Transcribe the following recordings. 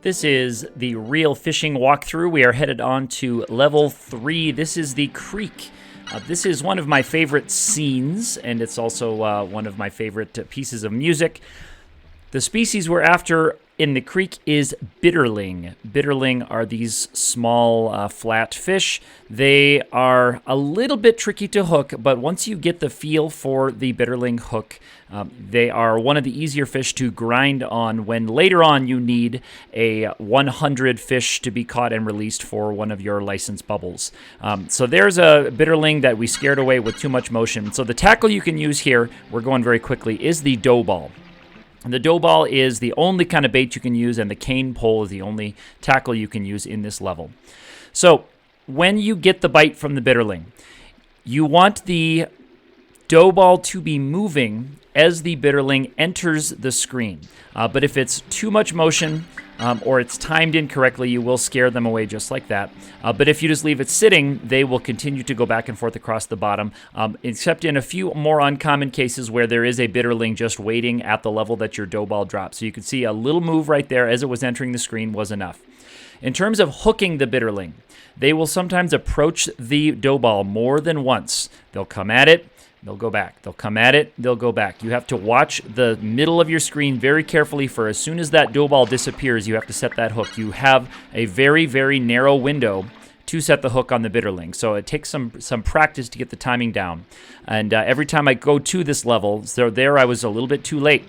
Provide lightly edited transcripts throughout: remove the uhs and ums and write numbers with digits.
This is the Reel Fishing Walkthrough. We are headed on to level 3. This is the creek. This is one of my favorite scenes, and it's also one of my favorite pieces of music. The species we're after in the creek is bitterling. Bitterling are these small, flat fish. They are a little bit tricky to hook, but once you get the feel for the bitterling hook, they are one of the easier fish to grind on when later on you need a 100 fish to be caught and released for one of your licensed bubbles. So there's a bitterling that we scared away with too much motion. So the tackle you can use here, we're going very quickly, is the dough ball. The dough ball is the only kind of bait you can use, and the cane pole is the only tackle you can use in this level. So when you get the bite from the bitterling, you want the dough ball to be moving as the bitterling enters the screen. But if it's too much motion or it's timed incorrectly, you will scare them away just like that. But if you just leave it sitting, they will continue to go back and forth across the bottom, except in a few more uncommon cases where there is a bitterling just waiting at the level that your dough ball drops. So you can see a little move right there as it was entering the screen was enough. In terms of hooking the bitterling, they will sometimes approach the dough ball more than once. They'll come at it, they'll go back. They'll come at it, they'll go back. You have to watch the middle of your screen very carefully, for as soon as that dough ball disappears, you have to set that hook. You have a very, very narrow window to set the hook on the bitterling. So it takes some practice to get the timing down. And every time I go to this level, so there I was a little bit too late.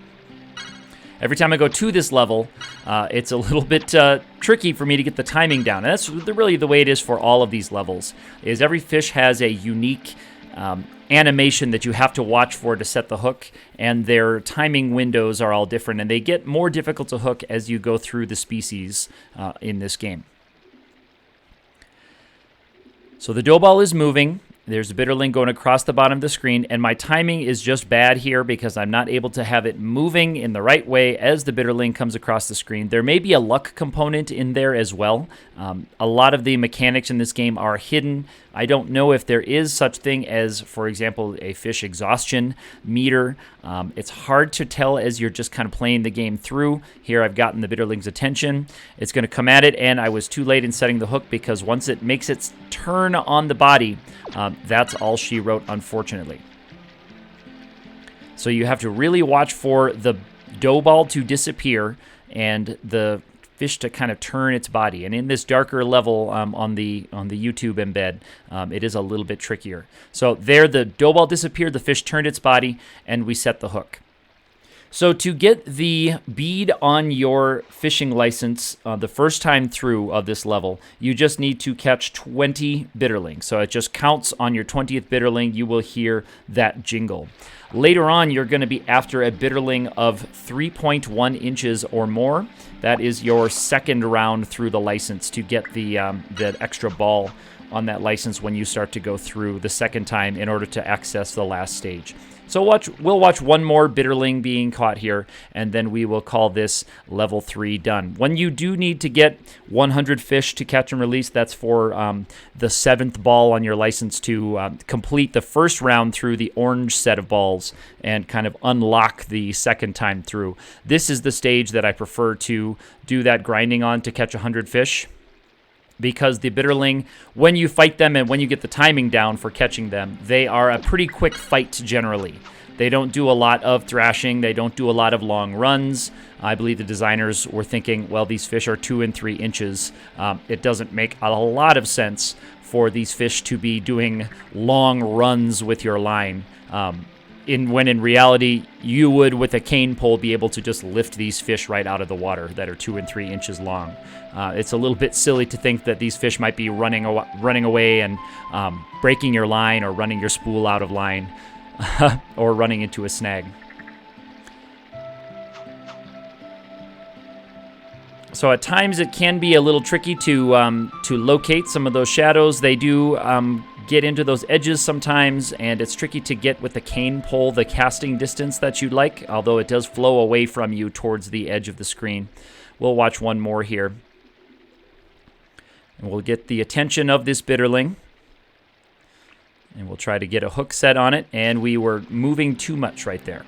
Every time I go to this level, it's a little bit tricky for me to get the timing down. And that's really the way it is for all of these levels, is every fish has a unique animation that you have to watch for to set the hook, and their timing windows are all different, and they get more difficult to hook as you go through the species in this game. So the dough ball is moving. There's a bitterling going across the bottom of the screen, and my timing is just bad here because I'm not able to have it moving in the right way as the bitterling comes across the screen. There may be a luck component in there as well. A lot of the mechanics in this game are hidden. I don't know if there is such thing as, for example, a fish exhaustion meter. It's hard to tell as you're just kind of playing the game through. Here I've gotten the bitterling's attention. It's going to come at it, and I was too late in setting the hook because once it makes its turn on the body, that's all she wrote, unfortunately. So you have to really watch for the dough ball to disappear and the fish to kind of turn its body. And in this darker level on the YouTube embed, it is a little bit trickier. So there, the dough ball disappeared, the fish turned its body, and we set the hook. So to get the bead on your fishing license the first time through of this level, you just need to catch 20 bitterlings. So it just counts on your 20th bitterling. You will hear that jingle. Later on, you're going to be after a bitterling of 3.1 inches or more. That is your second round through the license to get the extra ball on that license when you start to go through the second time in order to access the last stage. So we'll watch one more bitterling being caught here, and then we will call this level 3 done. When you do need to get 100 fish to catch and release, that's for the 7th ball on your license to complete the first round through the orange set of balls and kind of unlock the second time through. This is the stage that I prefer to do that grinding on to catch 100 fish. Because the bitterling, when you fight them and when you get the timing down for catching them, they are a pretty quick fight generally. They don't do a lot of thrashing. They don't do a lot of long runs. I believe the designers were thinking, well, these fish are 2 and 3 inches. It doesn't make a lot of sense for these fish to be doing long runs with your line. When in reality, you would, with a cane pole, be able to just lift these fish right out of the water that are 2 and 3 inches long. It's a little bit silly to think that these fish might be running away and breaking your line or running your spool out of line or running into a snag. So at times it can be a little tricky to locate some of those shadows. They do get into those edges sometimes, and it's tricky to get with the cane pole the casting distance that you'd like, although it does flow away from you towards the edge of the screen. We'll watch one more here. And we'll get the attention of this bitterling. And we'll try to get a hook set on it, and we were moving too much right there.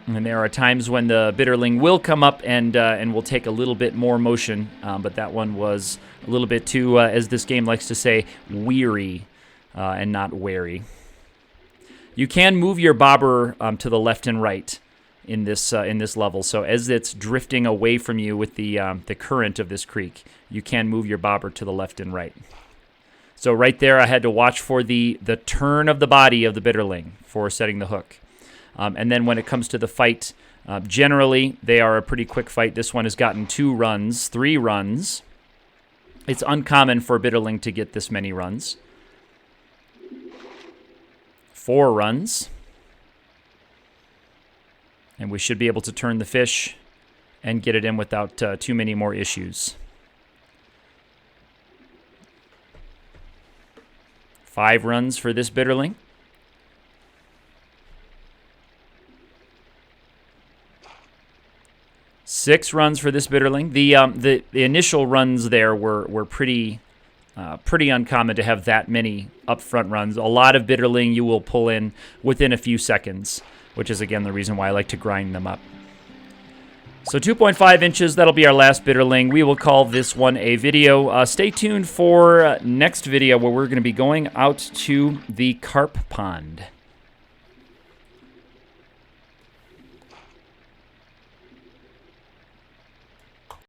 And there are times when the bitterling will come up and will take a little bit more motion, but that one was a little bit too, as this game likes to say, weary and not wary. You can move your bobber to the left and right in this level. So as it's drifting away from you with the current of this creek, you can move your bobber to the left and right. So right there, I had to watch for the turn of the body of the bitterling for setting the hook. And then when it comes to the fight, generally, they are a pretty quick fight. This one has gotten 2 runs, 3 runs. It's uncommon for a bitterling to get this many runs. 4 runs. And we should be able to turn the fish and get it in without too many more issues. 5 runs for this bitterling. 6 runs for this bitterling. The initial runs there were pretty uncommon to have that many upfront runs. A lot of bitterling you will pull in within a few seconds, which is again the reason why I like to grind them up. So 2.5 inches, that'll be our last bitterling. We will call this one a video. Stay tuned for next video where we're going to be going out to the carp pond.